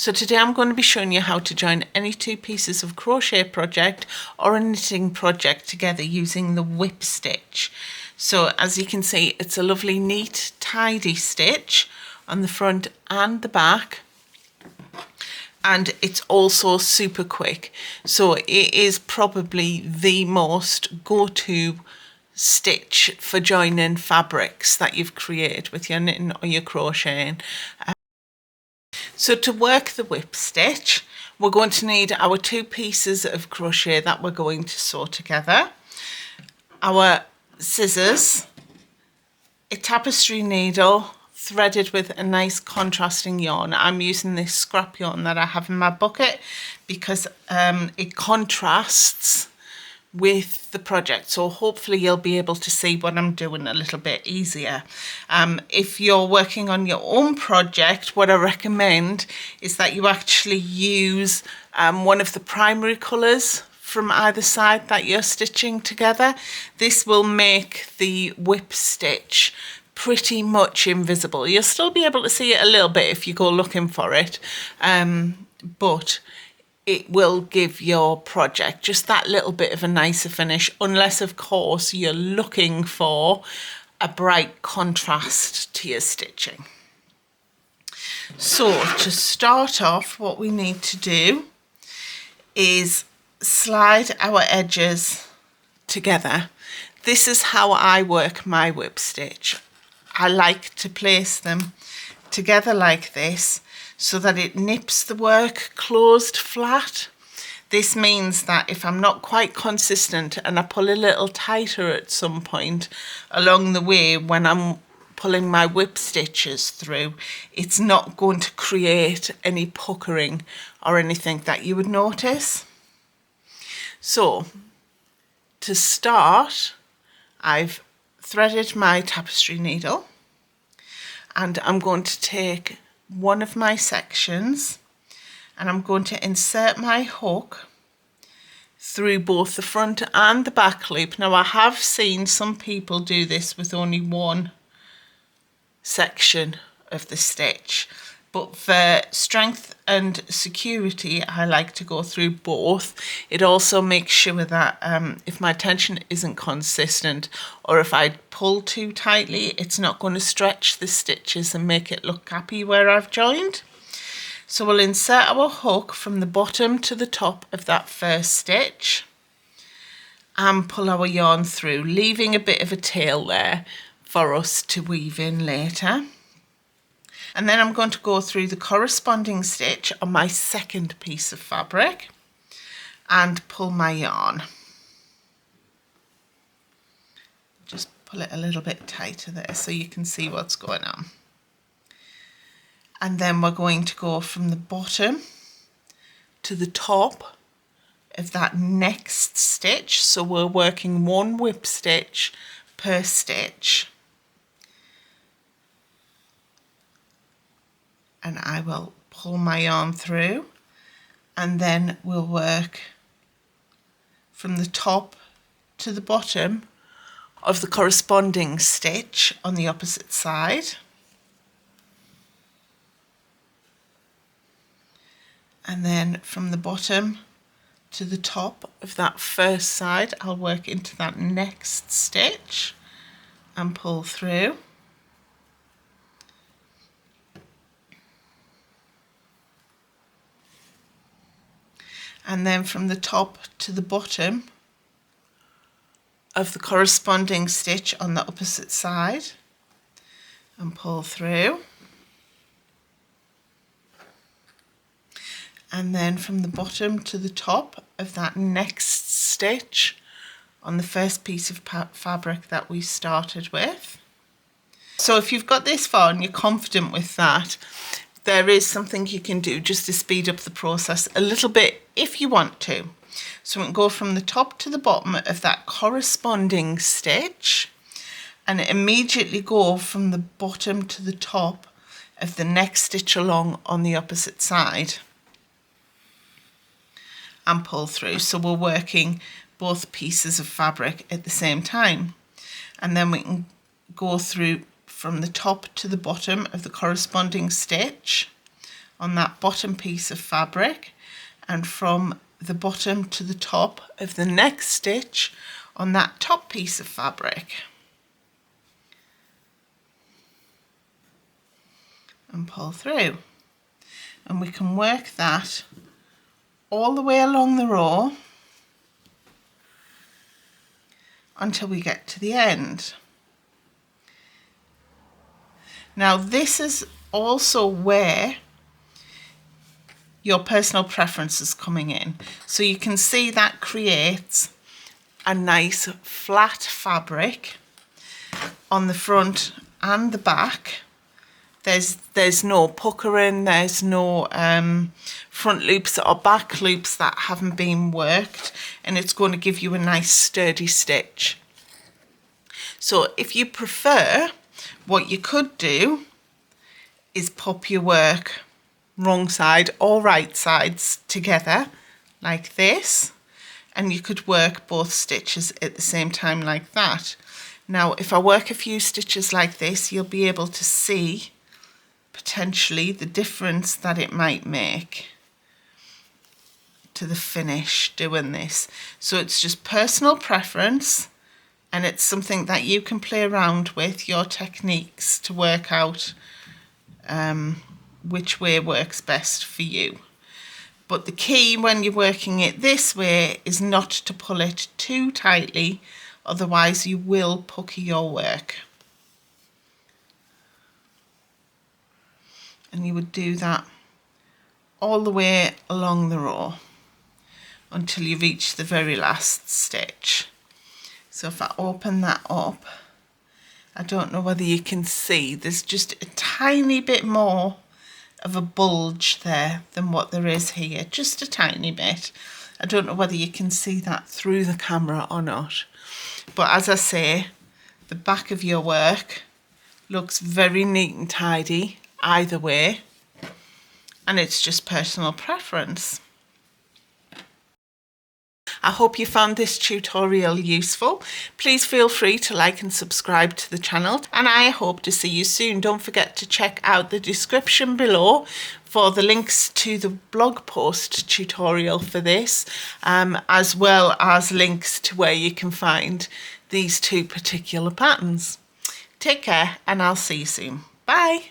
So today I'm going to be showing you how to join any two pieces of crochet project or a knitting project together using the whip stitch. So as you can see, it's a lovely neat tidy stitch on the front and the back, and it's also super quick. So it is probably the most go-to stitch for joining fabrics that you've created with your knitting or your crocheting. So to work the whip stitch, we're going to need our two pieces of crochet that we're going to sew together, our scissors, a tapestry needle threaded with a nice contrasting yarn. I'm using this scrap yarn that I have in my bucket because it contrasts with the project, so hopefully you'll be able to see what I'm doing a little bit easier. If you're working on your own project, what I recommend is that you actually use one of the primary colours from either side that you're stitching together. This will make the whip stitch pretty much invisible. You'll still be able to see it a little bit if you go looking for it, but it will give your project just that little bit of a nicer finish, unless of course you're looking for a bright contrast to your stitching. So to start off, what we need to do is slide our edges together. This is how I work my whip stitch. I like to place them together like this, so that it nips the work closed flat. This means that if I'm not quite consistent and I pull a little tighter at some point along the way when I'm pulling my whip stitches through, it's not going to create any puckering or anything that you would notice. So to start, I've threaded my tapestry needle and I'm going to take one of my sections and I'm going to insert my hook through both the front and the back loop. Now I have seen some people do this with only one section of the stitch, but for strength and security I like to go through both. It also makes sure that if my tension isn't consistent or if I pull too tightly, it's not going to stretch the stitches and make it look gappy where I've joined. So we'll insert our hook from the bottom to the top of that first stitch and pull our yarn through, leaving a bit of a tail there for us to weave in later. And then I'm going to go through the corresponding stitch on my second piece of fabric and pull my yarn. Just pull it a little bit tighter there so you can see what's going on. And then we're going to go from the bottom to the top of that next stitch. So we're working one whip stitch per stitch. And I will pull my yarn through, and then we'll work from the top to the bottom of the corresponding stitch on the opposite side. And then from the bottom to the top of that first side, I'll work into that next stitch and pull through. And then from the top to the bottom of the corresponding stitch on the opposite side and pull through. And then from the bottom to the top of that next stitch on the first piece of fabric that we started with. So if you've got this far and you're confident with that, there is something you can do just to speed up the process a little bit if you want to. So we can go from the top to the bottom of that corresponding stitch and immediately go from the bottom to the top of the next stitch along on the opposite side and pull through. So we're working both pieces of fabric at the same time. And then we can go through from the top to the bottom of the corresponding stitch on that bottom piece of fabric, and from the bottom to the top of the next stitch on that top piece of fabric. And pull through. And we can work that all the way along the row until we get to the end. Now this is also where your personal preference is coming in. So you can see that creates a nice flat fabric on the front and the back. There's no puckering, there's no front loops or back loops that haven't been worked, and it's going to give you a nice sturdy stitch. So if you prefer, what you could do is pop your work wrong side or right sides together like this, and you could work both stitches at the same time like that. Now if I work a few stitches like this, you'll be able to see potentially the difference that it might make to the finish doing this. So it's just personal preference, and it's something that you can play around with your techniques to work out which way works best for you. But the key when you're working it this way is not to pull it too tightly, otherwise you will pucker your work. And you would do that all the way along the row until you reach the very last stitch. So if I open that up, I don't know whether you can see, there's just a tiny bit more of a bulge there than what there is here, just a tiny bit. I don't know whether you can see that through the camera or not. But as I say, the back of your work looks very neat and tidy either way, and it's just personal preference. I hope you found this tutorial useful. Please feel free to like and subscribe to the channel, and I hope to see you soon. Don't forget to check out the description below for the links to the blog post tutorial for this, as well as links to where you can find these two particular patterns. Take care, and I'll see you soon. Bye.